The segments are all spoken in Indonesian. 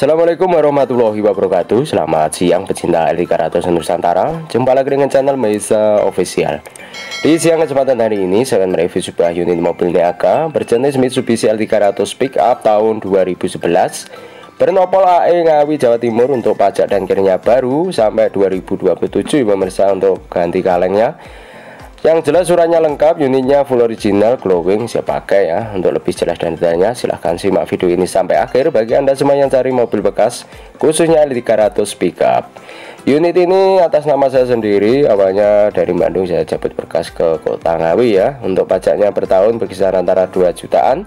Assalamualaikum warahmatullahi wabarakatuh. Selamat siang pecinta L300 Nusantara. Jumpa lagi dengan channel Mesa Official. Di siang kesempatan hari ini saya akan mereview sebuah unit mobil Niaga berjenis Mitsubishi L300 Pickup tahun 2011 bernopol AE Ngawi Jawa Timur untuk pajak dan kirnya baru sampai 2027 pemirsa. Untuk ganti kalengnya yang jelas suratnya lengkap, unitnya full original, glowing, siap pakai ya. Untuk lebih jelas dan detailnya silahkan simak video ini sampai akhir bagi anda semua yang cari mobil bekas khususnya L300 Pickup. Unit ini atas nama saya sendiri, awalnya dari Bandung saya cabut berkas ke kota Ngawi ya. Untuk pajaknya per tahun berkisar antara 2 jutaan.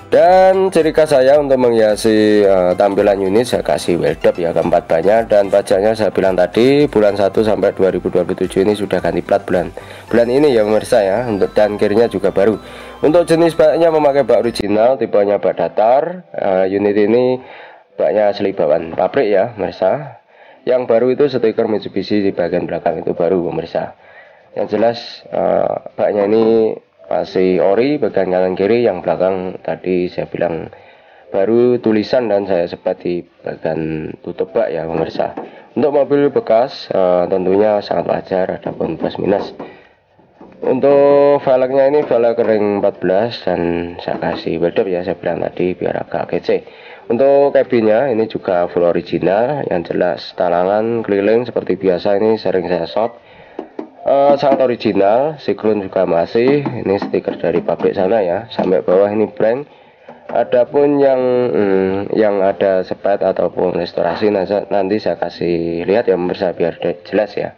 Dan ciri khas saya untuk menghiasi tampilan unit saya kasih weldup ya, keempat banyak. Dan pajaknya saya bilang tadi bulan 1 sampai 2027 ini sudah ganti plat bulan ini ya pemirsa ya. Dan kirnya juga baru. Untuk jenis baknya memakai bak original, tipenya bak datar. Unit ini baknya asli bawaan pabrik ya pemirsa. Yang baru itu stiker Mitsubishi di bagian belakang itu baru pemirsa. Yang jelas baknya ini masih ori bagian kanan kiri, yang belakang tadi saya bilang baru tulisan dan saya sepat di bagian tutup bak ya pemirsa. Untuk mobil bekas tentunya sangat wajar ada pun plus minus. Untuk velgnya ini velg ring 14 dan saya kasih weldup ya, saya bilang tadi biar agak kece. Untuk cabinnya ini juga full original, yang jelas talangan keliling seperti biasa ini sering saya shot. Sangat original, siklon juga masih, ini stiker dari pabrik sana ya, sampai bawah ini brand. Adapun yang ada sepet ataupun restorasi nanti saya kasih lihat ya pemirsa biar jelas ya.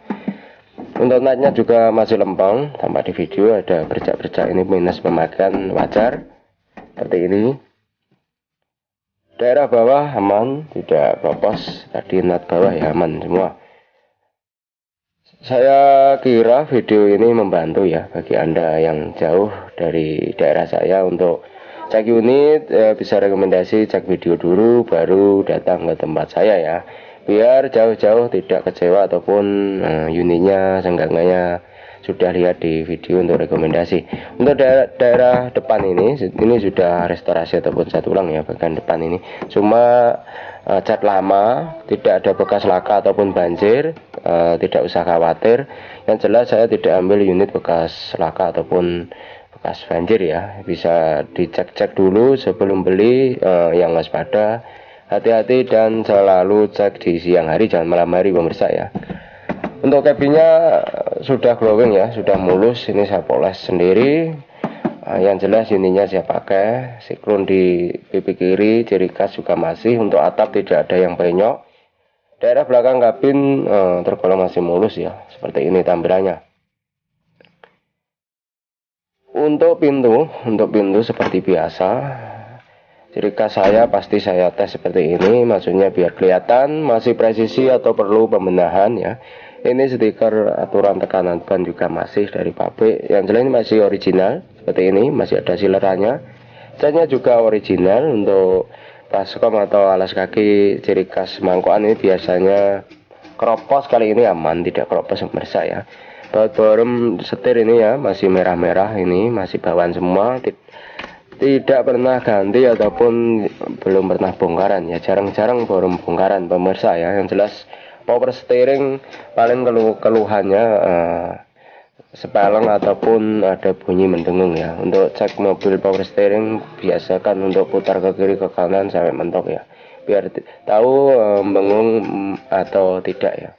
Untuk natnya juga masih lempeng, tampak di video ada bercak-bercak ini minus pemakaian wajar seperti ini. Daerah bawah aman, tidak propos, tadi nat bawah ya aman semua. Saya kira video ini membantu ya bagi anda yang jauh dari daerah saya. Untuk cek unit bisa rekomendasi cek video dulu baru datang ke tempat saya ya, biar jauh-jauh tidak kecewa ataupun unitnya senggangannya sudah lihat di video untuk rekomendasi. Untuk daerah depan ini sudah restorasi ataupun cat ulang ya, bagian depan ini cuma cat lama, tidak ada bekas laka ataupun banjir. Tidak usah khawatir, yang jelas saya tidak ambil unit bekas laka ataupun bekas banjir ya. Bisa dicek-cek dulu sebelum beli, yang waspada, hati-hati dan selalu cek di siang hari jangan malam hari pemirsa ya. Untuk cabinnya sudah glowing ya, sudah mulus, ini saya poles sendiri. Yang jelas unitnya saya pakai, siklon di pipi kiri, ciri khas juga masih. Untuk atap tidak ada yang penyok. Daerah belakang kabin tergolong masih mulus ya, seperti ini tampilannya. Untuk pintu seperti biasa, ciri khas saya pasti saya tes seperti ini, maksudnya biar kelihatan masih presisi atau perlu pembenahan ya. Ini stiker aturan tekanan ban juga masih dari pabrik, yang jelas ini masih original seperti ini, masih ada silerannya. Catnya juga original. Untuk baskom atau alas kaki ciri khas mangkokan ini biasanya keropos, kali ini aman tidak keropos pemirsa ya. Baut bottom setir ini ya masih merah-merah, ini masih bawaan semua, tidak pernah ganti ataupun belum pernah bongkaran ya, jarang-jarang baru bongkaran pemirsa ya. Yang jelas power steering paling keluhannya sepeleng ataupun ada bunyi mendengung ya. Untuk cek mobil power steering biasakan untuk putar ke kiri ke kanan sampai mentok ya, biar tahu mengung atau tidak ya.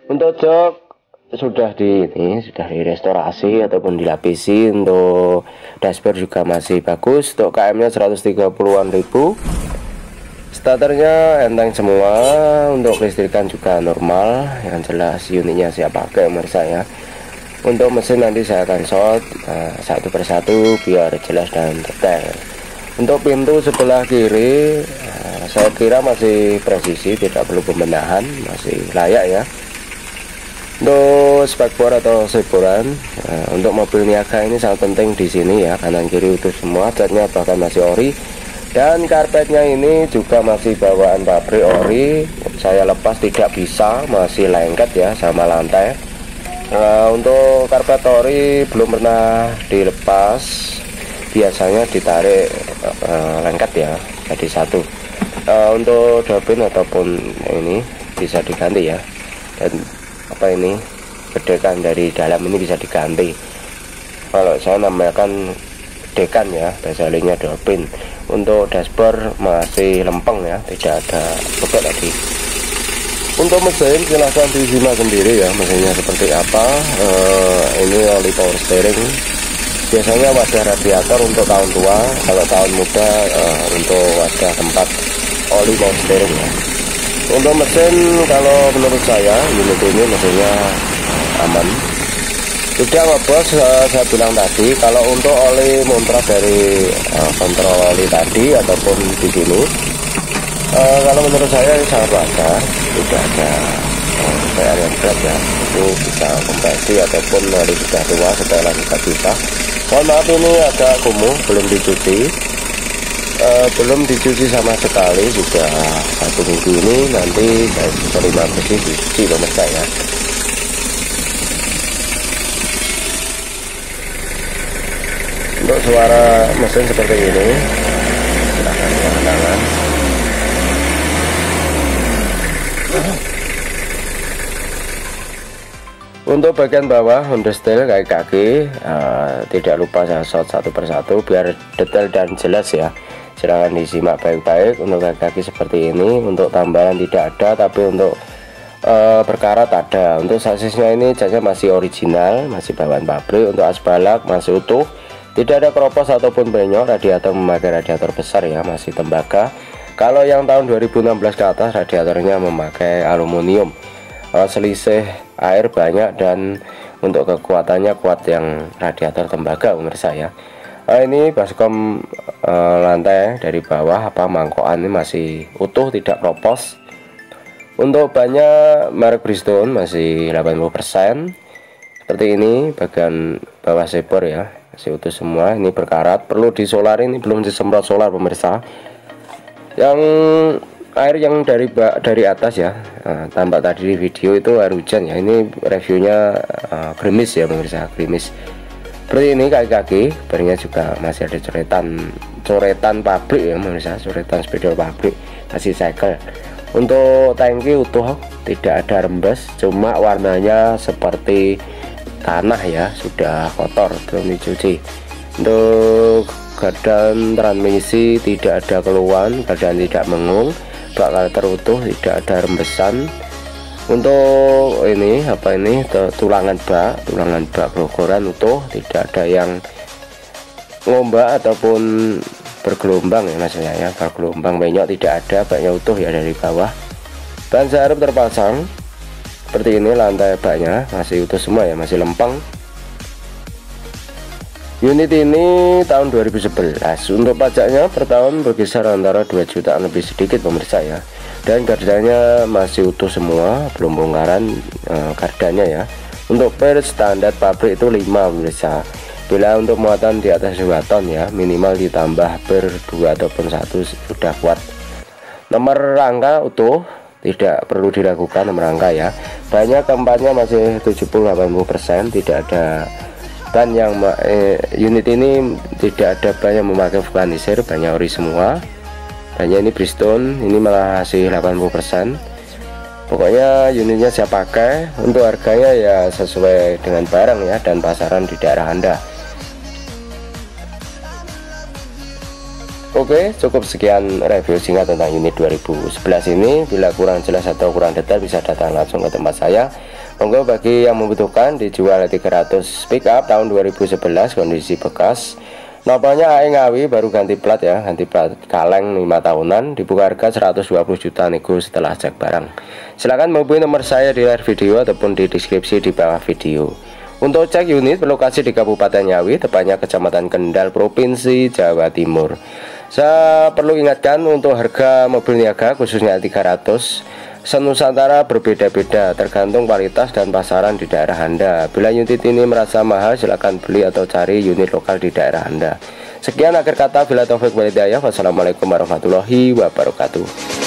Untuk jok sudah direstorasi ataupun dilapisi. Untuk dashboard juga masih bagus. Untuk KM nya 130-an ribu. Starternya enteng semua. Untuk listrikan juga normal. Yang jelas unitnya saya pakai pemirsa ya. Untuk mesin nanti saya akan shot satu persatu biar jelas dan detail. Untuk pintu sebelah kiri saya kira masih presisi, tidak perlu pembenahan, masih layak ya. Untuk spakbor atau seboran untuk mobil Niaga ini sangat penting di sini ya, kanan kiri utuh semua, catnya bahkan masih ori. Dan karpetnya ini juga masih bawaan pabrik ori, saya lepas tidak bisa, masih lengket ya sama lantai. Untuk karpet ori belum pernah dilepas, biasanya ditarik lengket ya. jadi satu. Untuk dopin ataupun ini bisa diganti ya, dan apa ini bedekan dari dalam ini bisa diganti. Kalau saya namakan dekan ya, bahasa lainnya dopin. Untuk dashboard masih lempeng ya, tidak ada bobot tadi. Untuk mesin silahkan disimak sendiri ya, mesinnya seperti apa. Ini oli power steering, biasanya wadah radiator untuk tahun tua, kalau tahun muda untuk wadah tempat oli power steering ya. Untuk mesin, kalau menurut saya unit ini mesinnya aman, tidak ngebos. Saya bilang tadi, kalau untuk oli montras dari kontrol oli tadi ataupun di sini, kalau menurut saya sangat wajar, tidak ada PR yang berat ya. Itu bisa kompresi ataupun oli sudah tua setelah kita bisa. Mohon maaf, ini agak kumuh, belum dicuci sama sekali. Sudah 1 minggu ini, nanti saya terima bersih dicuci pemirsa ya. Untuk suara mesin seperti ini, silahkan tangan. Untuk bagian bawah understyle kaki-kaki, tidak lupa saya shot satu persatu biar detail dan jelas ya. Silahkan disimak baik-baik. Untuk kaki-kaki seperti ini, untuk tambahan tidak ada, tapi untuk perkarat ada. Untuk sasisnya ini jasnya masih original, masih bawaan pabrik. Untuk asbalak masih utuh, tidak ada keropos ataupun benyok. Radiator memakai radiator besar ya, masih tembaga. Kalau yang tahun 2016 ke atas, radiatornya memakai aluminium. Selisih air banyak, dan untuk kekuatannya kuat yang radiator tembaga pemirsa ya. Ini baskom lantai dari bawah mangkokan ini masih utuh, tidak keropos. Untuk bannya merek Bridgestone masih 80%. Seperti ini, bagian bawah sebor ya masih utuh semua. Ini berkarat, perlu disolar, ini belum disemprot solar pemirsa. Yang air yang dari atas ya, tampak tadi di video itu air hujan ya. Ini reviewnya gerimis ya pemirsa, gerimis. Seperti ini kaki-kaki, barnya juga masih ada coretan pabrik ya pemirsa, coretan spidol pabrik, masih cycle. Untuk tangki utuh, tidak ada rembes, cuma warnanya seperti tanah ya, sudah kotor, belum dicuci. Untuk gardan transmisi tidak ada keluhan, gardan tidak mengung, bak kalter utuh, tidak ada rembesan. Untuk ini tulangan bak gerogoran utuh, tidak ada yang ngombak ataupun bergelombang ya maksudnya ya, bergelombang benyok tidak ada, baknya utuh ya dari bawah. Ban serep terpasang seperti ini, lantai baknya masih utuh semua ya, masih lempeng. Unit ini tahun 2011. Untuk pajaknya per tahun berkisar antara 2 jutaan lebih sedikit pemirsa ya. Dan gardanya masih utuh semua, belum bongkaran gardanya ya. Untuk per standar pabrik itu 5 pemirsa. Bila untuk muatan di atas 2 ton ya, minimal ditambah per 2 ataupun 1 sudah kuat. Nomor rangka utuh, tidak perlu diragukan nomor rangka ya. Banyak keempatnya masih 70-80%, tidak ada ban yang unit ini tidak ada ban yang memakai vulkanisir, banyak ori semua. Banyak ini Bridgestone, ini malah masih 80%. Pokoknya unitnya saya pakai. Untuk harganya ya sesuai dengan barang ya, dan pasaran di daerah Anda. Oke, cukup sekian review singkat tentang unit 2011 ini. Bila kurang jelas atau kurang detail bisa datang langsung ke tempat saya. Monggo bagi yang membutuhkan, dijual 300 pick up tahun 2011, kondisi bekas. Nopanya AE Ngawi, baru ganti plat ya, ganti plat kaleng 5 tahunan, dibuka harga 120 juta nego setelah cek barang. Silahkan menghubungi nomor saya di akhir video ataupun di deskripsi di bawah video. Untuk cek unit berlokasi di Kabupaten Ngawi, tepatnya Kecamatan Kendal, Provinsi Jawa Timur. Saya perlu ingatkan untuk harga mobil niaga khususnya 300 se-Nusantara berbeda-beda tergantung kualitas dan pasaran di daerah Anda. Bila unit ini merasa mahal, silakan beli atau cari unit lokal di daerah Anda. Sekian akhir kata, bila taufik wal hidayah. Wassalamualaikum warahmatullahi wabarakatuh.